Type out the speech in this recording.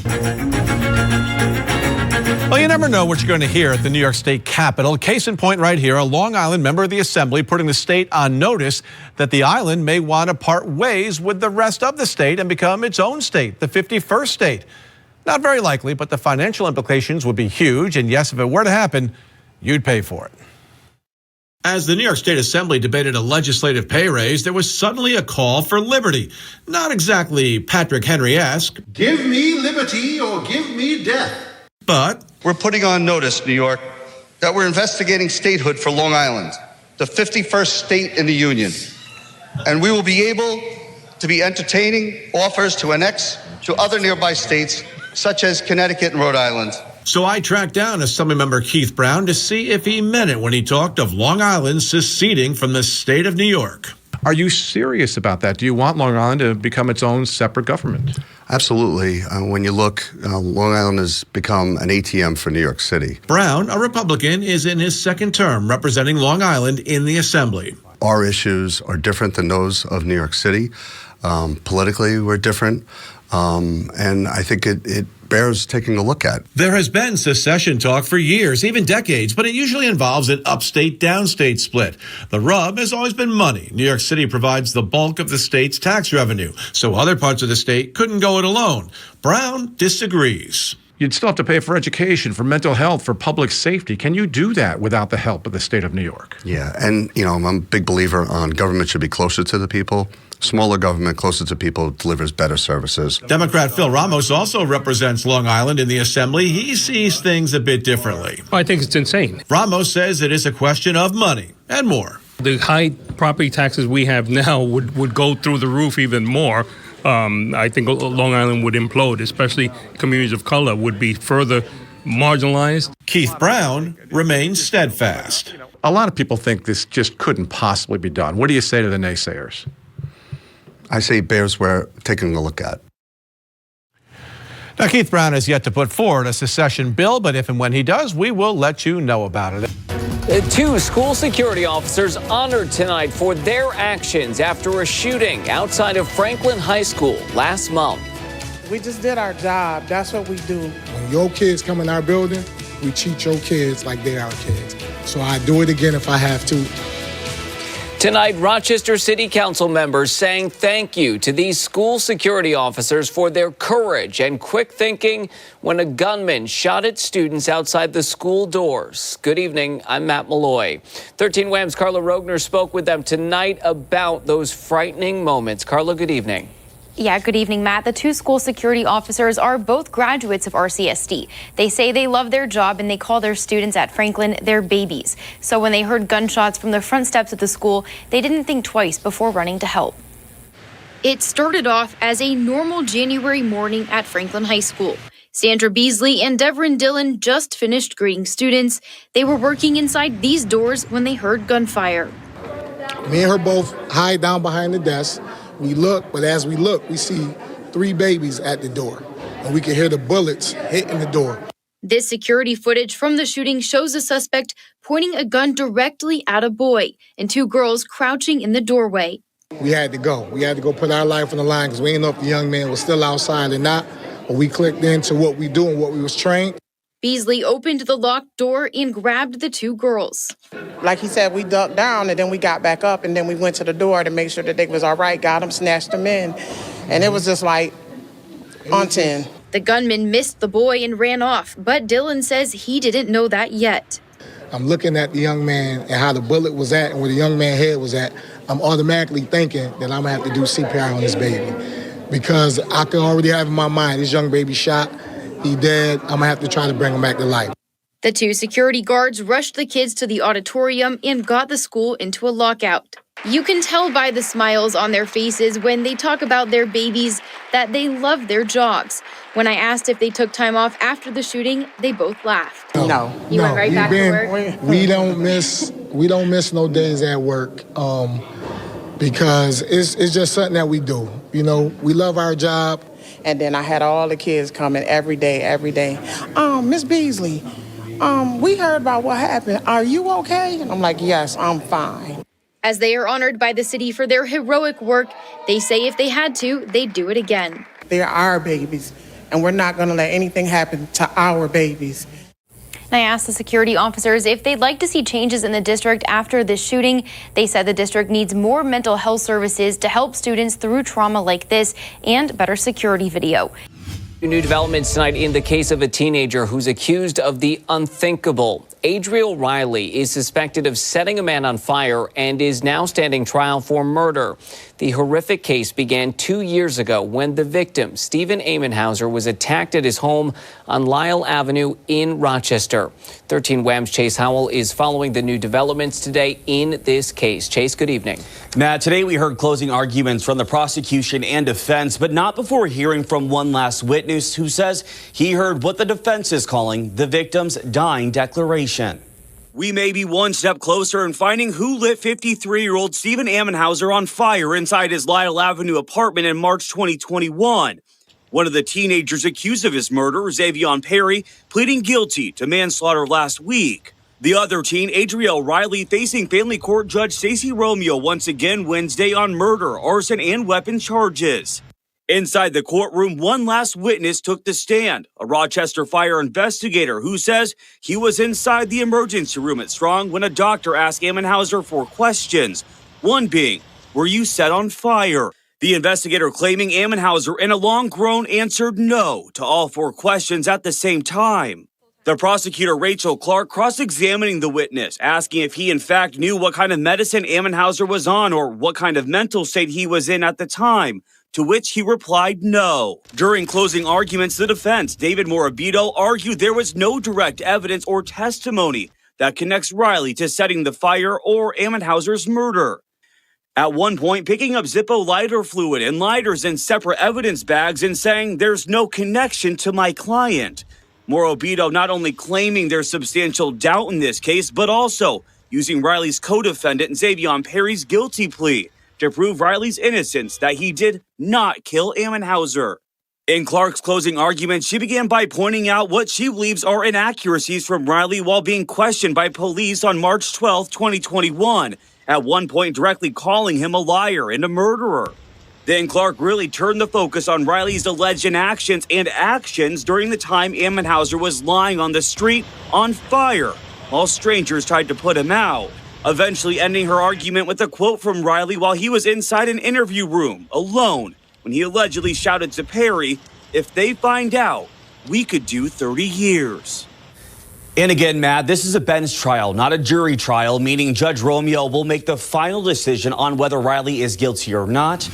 Well, you never know what you're going to hear at the New York State Capitol. Case in point right here, a Long Island member of the Assembly putting the state on notice that the island may want to part ways with the rest of the state and become its own state, the 51st state. Not very likely, but the financial implications would be huge. And yes, if it were to happen, you'd pay for it. As the New York State Assembly debated a legislative pay raise, there was suddenly a call for liberty. Not exactly Patrick Henry-esque. Give me liberty or give me death. But we're putting on notice, New York, that we're investigating statehood for Long Island, the 51st state in the Union. And we will be able to be entertaining offers to annex to other nearby states, such as Connecticut and Rhode Island. So I tracked down Assemblymember Keith Brown to see if he meant it when he talked of Long Island seceding from the state of New York. Are you serious about that? Do you want Long Island to become its own separate government? Absolutely. When you look, Long Island has become an ATM for New York City. Brown, a Republican, is in his second term representing Long Island in the Assembly. Our issues are different than those of New York City. Politically, we're different. And I think it bears taking a look at. There has been secession talk for years, even decades, but it usually involves an upstate-downstate split. The rub has always been money. New York City provides the bulk of the state's tax revenue, so other parts of the state couldn't go it alone. Brown disagrees. You'd still have to pay for education, for mental health, for public safety. Can you do that without the help of the state of New York? Yeah, and I'm a big believer on government should be closer to the people. Smaller government, closer to people, delivers better services. Democrat Phil Ramos also represents Long Island in the Assembly. He sees things a bit differently. I think it's insane. Ramos says it is a question of money and more. The high property taxes we have now would go through the roof even more. I think Long Island would implode, especially communities of color would be further marginalized. Keith Brown remains steadfast. A lot of people think this just couldn't possibly be done. What do you say to the naysayers? I say bears we're taking a look at. Now, Keith Brown has yet to put forward a secession bill, but if and when he does, we will let you know about it. 2 school security officers honored tonight for their actions after a shooting outside of Franklin High School last month. We just did our job. That's what we do. When your kids come in our building, we treat your kids like they're our kids. So I do it again if I have to. Tonight, Rochester City Council members saying thank you to these school security officers for their courage and quick thinking when a gunman shot at students outside the school doors. Good evening, I'm Matt Malloy. 13 Wham's Carla Rogner spoke with them tonight about those frightening moments. Carla, good evening. Yeah, good evening, Matt. The 2 school security officers are both graduates of RCSD. They say they love their job and they call their students at Franklin their babies. So when they heard gunshots from the front steps of the school, they didn't think twice before running to help. It started off as a normal January morning at Franklin High School. Sandra Beasley and Devrin Dillon just finished greeting students. They were working inside these doors when they heard gunfire. Me and her both hide down behind the desk. We look, but as we look, we see 3 babies at the door, and we can hear the bullets hitting the door. This security footage from the shooting shows a suspect pointing a gun directly at a boy and 2 girls crouching in the doorway. We had to go. We had to go put our life on the line because we didn't know if the young man was still outside or not, but we clicked into what we do and what we was trained. Beasley opened the locked door and grabbed the 2 girls. Like he said, we ducked down and then we got back up and then we went to the door to make sure that they was all right, got them, snatched them in. And it was just like on 10. The gunman missed the boy and ran off, but Dillon says he didn't know that yet. I'm looking at the young man and how the bullet was at and where the young man's head was at. I'm automatically thinking that I'm going to have to do CPR on this baby because I can already have in my mind this young baby shot. He dead. I'm going to have to try to bring him back to life. The 2 security guards rushed the kids to the auditorium and got the school into a lockout. You can tell by the smiles on their faces when they talk about their babies that they love their jobs. When I asked if they took time off after the shooting, they both laughed. No. You went right back to work? We don't miss no days at work because it's just something that we do. We love our job. And then I had all the kids coming every day. Miss Beasley, we heard about what happened. Are you okay? And I'm like, yes, I'm fine. As they are honored by the city for their heroic work, they say if they had to, they'd do it again. They're our babies. and we're not going to let anything happen to our babies. I asked the security officers if they'd like to see changes in the district after this shooting. They said the district needs more mental health services to help students through trauma like this and better security video. New developments tonight in the case of a teenager who's accused of the unthinkable. Adriel Riley is suspected of setting a man on fire and is now standing trial for murder. The horrific case began 2 years ago when the victim, Stephen Amenhauser, was attacked at his home on Lyle Avenue in Rochester. 13 WHAM's Chase Howell is following the new developments today in this case. Chase, good evening. Matt, today we heard closing arguments from the prosecution and defense, but not before hearing from one last witness who says he heard what the defense is calling the victim's dying declaration. We may be one step closer in finding who lit 53-year-old Stephen Amenhauser on fire inside his Lyle Avenue apartment in March 2021. One of the teenagers accused of his murder, Xavion Perry, pleading guilty to manslaughter last week. The other teen, Adriel Riley, facing family court judge Stacey Romeo once again Wednesday on murder, arson, and weapon charges. Inside the courtroom, one last witness took the stand, a Rochester fire investigator who says he was inside the emergency room at Strong when a doctor asked Amenhauser 4 questions, one being, were you set on fire? The investigator claiming Amenhauser in a long groan answered no to all 4 questions at the same time. The prosecutor, Rachel Clark, cross-examining the witness, asking if he in fact knew what kind of medicine Amenhauser was on or what kind of mental state he was in at the time, to which he replied no. During closing arguments, the defense, David Morabito, argued there was no direct evidence or testimony that connects Riley to setting the fire or Amenhauser's murder. At one point, picking up Zippo lighter fluid and lighters in separate evidence bags and saying there's no connection to my client. Morabito not only claiming there's substantial doubt in this case, but also using Riley's co-defendant Xavion Perry's guilty plea to prove Riley's innocence that he did not kill Amenhauser. In Clark's closing argument, she began by pointing out what she believes are inaccuracies from Riley while being questioned by police on March 12, 2021, at one point directly calling him a liar and a murderer. Then Clark really turned the focus on Riley's alleged inactions and actions during the time Amenhauser was lying on the street on fire, while strangers tried to put him out. Eventually ending her argument with a quote from Riley while he was inside an interview room, alone, when he allegedly shouted to Perry, if they find out, we could do 30 years. And again, Matt, this is a bench trial, not a jury trial, meaning Judge Romeo will make the final decision on whether Riley is guilty or not.